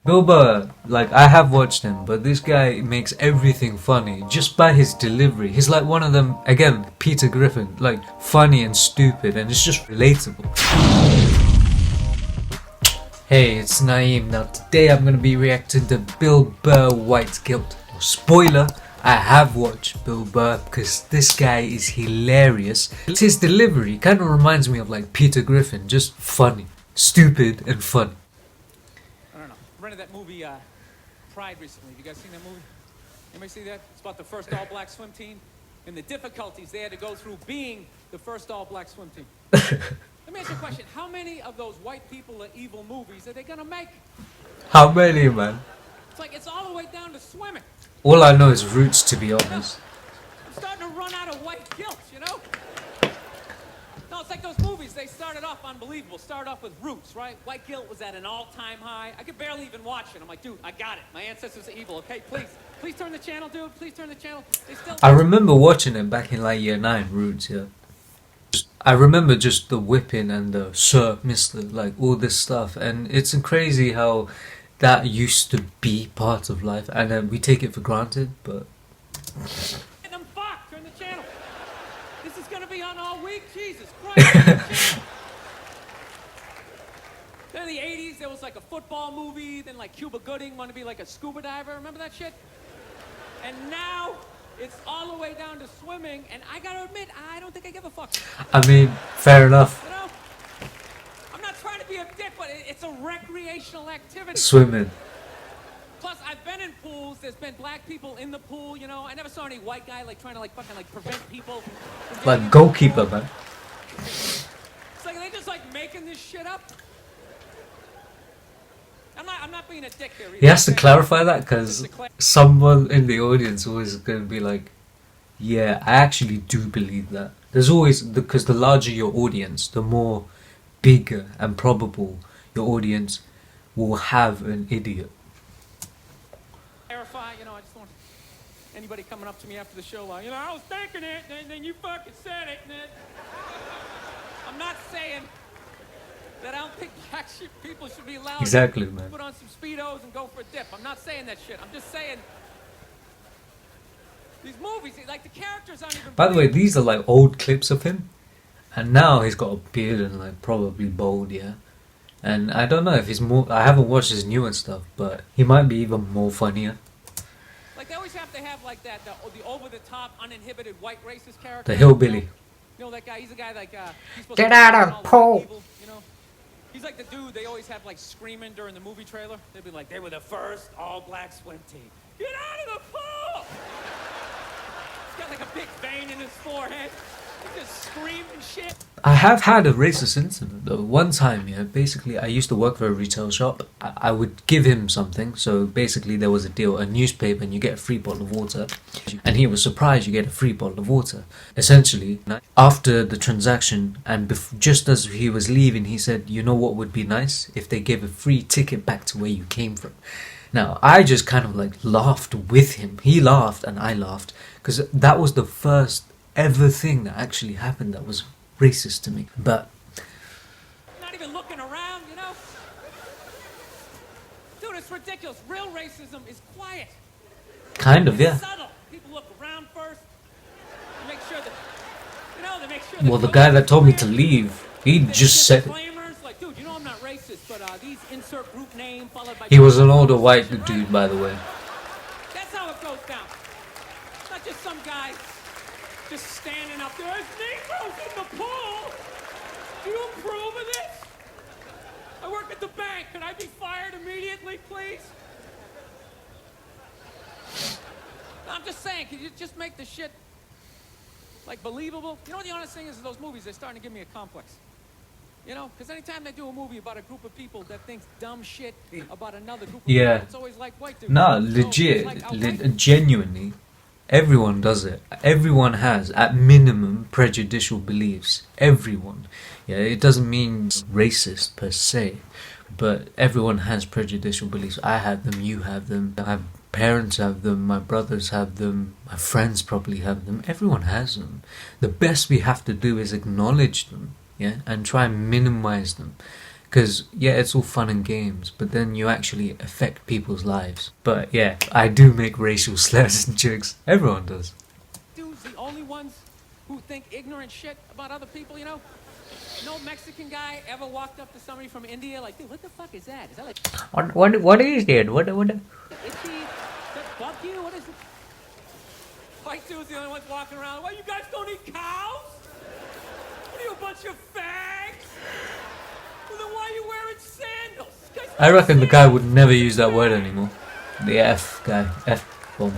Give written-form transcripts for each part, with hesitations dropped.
Bill Burr, like, I have watched him, but this guy makes everything funny just by his delivery. He's like one of them, again, Peter Griffin, like funny and stupid, and it's just relatable. Hey, it's Naeem. Now today I'm gonna be reacting to Bill Burr White Guilt. Spoiler, I have watched Bill Burr because this guy is hilarious. His delivery kind of reminds me of like Peter Griffin, just funny, stupid and funny. I don't know. Rented that movie Pride recently. Have you guys seen that movie? Anybody see that? It's about the first all-black swim team and the difficulties they had to go through being the first all-black swim team. Let me ask you a question. How many of those white people are evil movies are they gonna make? How many, man? It's like it's all the way down to swimming. All I know is Roots, to be honest. I'm starting to run out of white guilt, you know? No, it's like those movies. They started off unbelievable. Started off with Roots, right? White guilt was at an all-time high. I could barely even watch it. I'm like, dude, I got it. My ancestors are evil. Okay, please turn the channel, dude. Please turn the channel. They still. I remember watching it back in like year 9, Roots, yeah. I remember just the whipping and the Sir, Mr., like all this stuff, and it's crazy how that used to be part of life, and then we take it for granted, but... Fuck, turn the channel. This is gonna be on all week, Jesus Christ. Then in the 80s, there was like a football movie, then like Cuba Gooding wanted to be like a scuba diver, remember that shit? And now, it's all the way down to swimming, and I gotta admit, I don't think I give a fuck. I mean, fair enough. You know, I'm not trying to be a dick, but it's a recreational activity. Swimming. Plus, I've been in pools. There's been black people in the pool. You know, I never saw any white guy like trying to like fucking like prevent people. From Like goalkeeper, man. It's like they just like making this shit up. I'm not being a dick here. He has to clarify that because someone in the audience always going to be like, yeah, I actually do believe that. There's always, because the larger your audience, the more bigger and probable your audience will have an idiot. Clarify, you know, I just want anybody coming up to me after the show like, you know, I was thinking it, and then you fucking said it, and then... I'm not saying that I don't think black people should be allowed Exactly, to man. put on some Speedos and go for a dip. I'm not saying that shit. I'm just saying these movies, like the characters aren't even... By the way, these are like old clips of him, and now he's got a beard and like probably bald, yeah. And I don't know if he's more... I haven't watched his newer stuff, but he might be even more funnier. Like they always have to have like that, the over-the-top, uninhibited white racist character. The hillbilly. You know that guy? He's a guy like he's supposed Get to out of the pool! Evil, you know? He's like the dude they always have like screaming during the movie trailer. They'd be like, they were the first all-black swim team. Get out of the pool! He's got like a big vein in his forehead. He's just screaming shit. I have had a racist incident though. One time, yeah, basically I used to work for a retail shop. I would give him something, so basically there was a deal, a newspaper and you get a free bottle of water. And he was surprised you get a free bottle of water. Essentially, after the transaction and just as he was leaving, he said, you know what would be nice? If they gave a free ticket back to where you came from. Now, I just kind of like laughed with him. He laughed and I laughed because that was the first ever thing that actually happened that was racist to me. But not even looking around, you know? Dude, it's ridiculous. Real racism is quiet. kind of, yeah. It's subtle. People look around first. They make sure that, you know, they make sure. Well, the guy that told me to leave, he just said it. Like, dude, you know I'm not racist, but these insert group name followed by. He was an older white dude, by the way. That's how it goes down. It's not just some guy just standing up there. There's Negroes in the pool. Do you approve of this? I work at the bank. Can I be fired immediately, please? I'm just saying, can you just make the shit like believable? You know what the honest thing is, those movies, they're starting to give me a complex. You know, because anytime they do a movie about a group of people that thinks dumb shit about another group of people, it's always like white dudes. No, legit, genuinely, everyone does it. Everyone has, at minimum, prejudicial beliefs. Everyone. Yeah, it doesn't mean racist per se, but everyone has prejudicial beliefs. I have them, you have them, my parents have them, my brothers have them, my friends probably have them. Everyone has them. The best we have to do is acknowledge them. Yeah, and try and minimize them, Because, yeah, it's all fun and games, but then you actually affect people's lives. But, yeah, I do make racial slurs and jokes. Everyone does. Dudes, the only ones who think ignorant shit about other people, you know? No Mexican guy ever walked up to somebody from India like, dude, what the fuck is that? Is that like What is that? What? itchy? That bug you? What is it? White dudes the only ones walking around. Well, you guys don't eat cows? What are you, a bunch of fags? Well, then why are you wearing sandals? I reckon the guy would never use that word anymore. The F guy. F-bomb.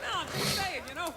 No, I'm just saying, you know?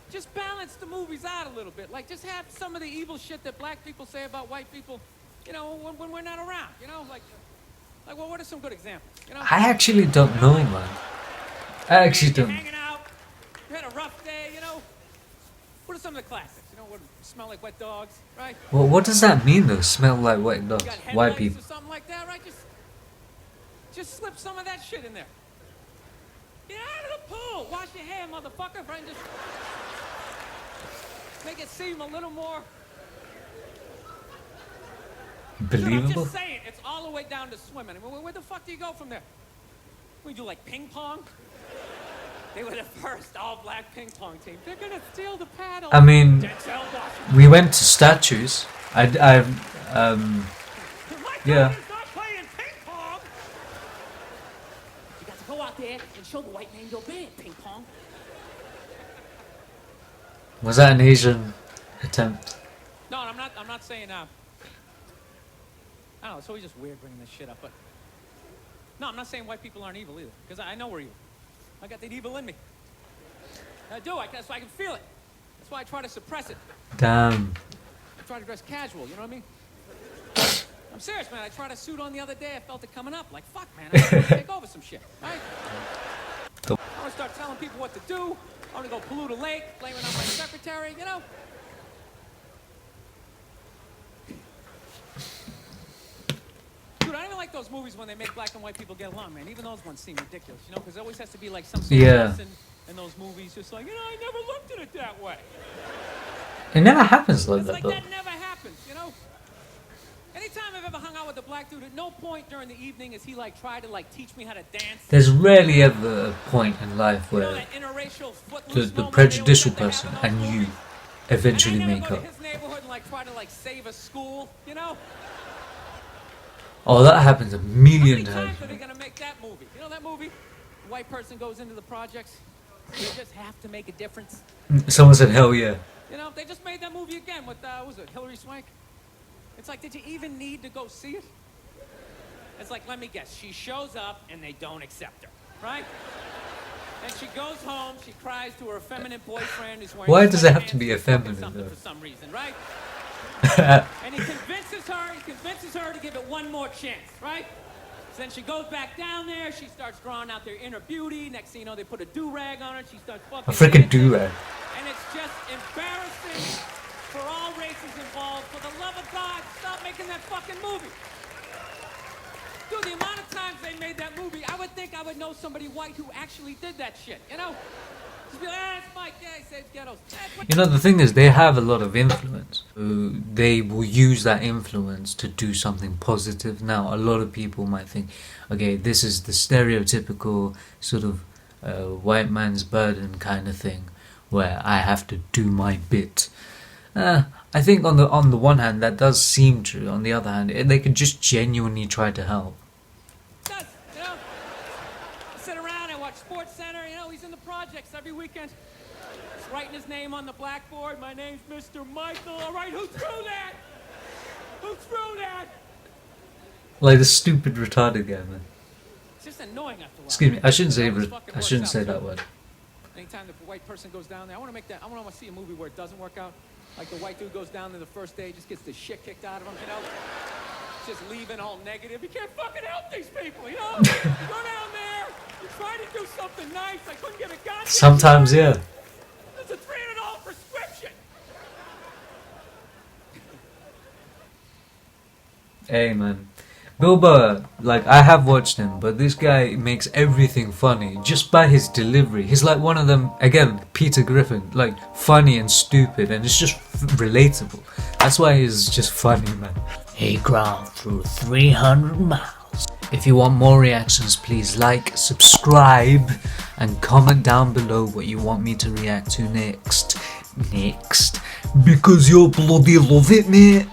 Just balance the movies out a little bit. Like, just have some of the evil shit that black people say about white people, you know, when we're not around, you know? Like, well, what are some good examples, you know? I actually don't know, man. I actually You're don't. hanging out, you had a rough day, you know? What are some of the classics? You know, what smell like wet dogs, right? Well, what does that mean, though? Smell like wet dogs. You got White headlights people. or something like that, right? Just slip some of that shit in there. Get out of the pool. Wash your hair, motherfucker, right? Just make it seem a little more. Dude, I'm Believable? just saying, it's all the way down to swimming. I mean, where the fuck do you go from there? We do like ping pong? They were the first all-black ping pong team. They're gonna steal the paddle. I mean, Denzel Washington. we went to statues. My yeah. cousin's not playing ping pong. You got to go out there and show the white man your band, ping pong. Was that an Asian attempt? No, I'm not saying. I don't know. It's always just weird bringing this shit up, but no, I'm not saying white people aren't evil either, because I know we're evil. I got that evil in me. I do. That's why I can feel it. That's why I try to suppress it. Damn. I try to dress casual. You know what I mean? I'm serious, man. I tried a suit on the other day. I felt it coming up. Like, fuck, man. I want to take over some shit, right? I want to start telling people what to do. I want to go pollute a lake, blaming on my secretary, you know? Dude, I don't even like those movies when they make black and white people get along, man. Even those ones seem ridiculous, you know? Because there always has to be, like, some sort of lesson in those movies. Just like, you know, I never looked at it that way. It never happens like It's that, like though. that never happens, you know? Anytime I've ever hung out with a black dude, at no point during the evening has he, like, tried to, like, teach me how to dance. There's rarely ever a point in life You know, where that interracial footloose the moment prejudicial they always person have to have in and those you movies. eventually And I never make go up. to his neighborhood and, like, try to, like, save a school, you know? Oh, that happens a How million many times. times are they gonna make that movie? You know that movie? The white person goes into the projects. They just have to make a difference. Someone said, hell yeah. You know, they just made that movie again with, what was it, Hillary Swank? It's like, did you even need to go see it? It's like, let me guess, she shows up and they don't accept her, right? And she goes home, she cries to her effeminate boyfriend who's wearing Why does it have to sweatpants be and fucking effeminate, something though? for some reason, right? And he convinces her to give it one more chance, right? So then she goes back down there, she starts drawing out their inner beauty. Next thing you know, they put a do-rag on her, she starts fucking A freaking dancing. do-rag. And it's just embarrassing for all races involved. For the love of God, stop making that fucking movie. Dude, the amount of times they made that movie, I would think I would know somebody white who actually did that shit, you know? Just be like, it's Mike, yeah, he saves ghettos. You know, the thing is, they have a lot of influence. So they will use that influence to do something positive. Now, a lot of people might think, okay, this is the stereotypical sort of white man's burden kind of thing, where I have to do my bit. I think on the one hand, that does seem true. On the other hand, they could just genuinely try to help. Does, you know? I sit around, I watch Sports Center, you know, he's in the projects every weekend. He's writing his name on the blackboard. My name's Mr. Michael. All right, who threw that? Who threw that? Like the stupid retarded guy, man. It's just annoying after a while. Excuse me, I shouldn't say It always fucking I works shouldn't out, say too. that word. Anytime the white person goes down there, I want to see a movie where it doesn't work out. Like the white dude goes down there the first day, just gets the shit kicked out of him, you know? Just leaving all negative. You can't fucking help these people, you know? You go down there, you try to do something nice, I couldn't get a goddamn Sometimes, card. yeah. It's a $300 prescription. Hey, man. Bill Burr, like, I have watched him, but this guy makes everything funny just by his delivery. He's like one of them, again, Peter Griffin, like funny and stupid, and it's just relatable. That's why he's just funny, man. He crawled through 300 miles. If you want more reactions, please like, subscribe, and comment down below what you want me to react to next. Because you'll bloody love it, mate.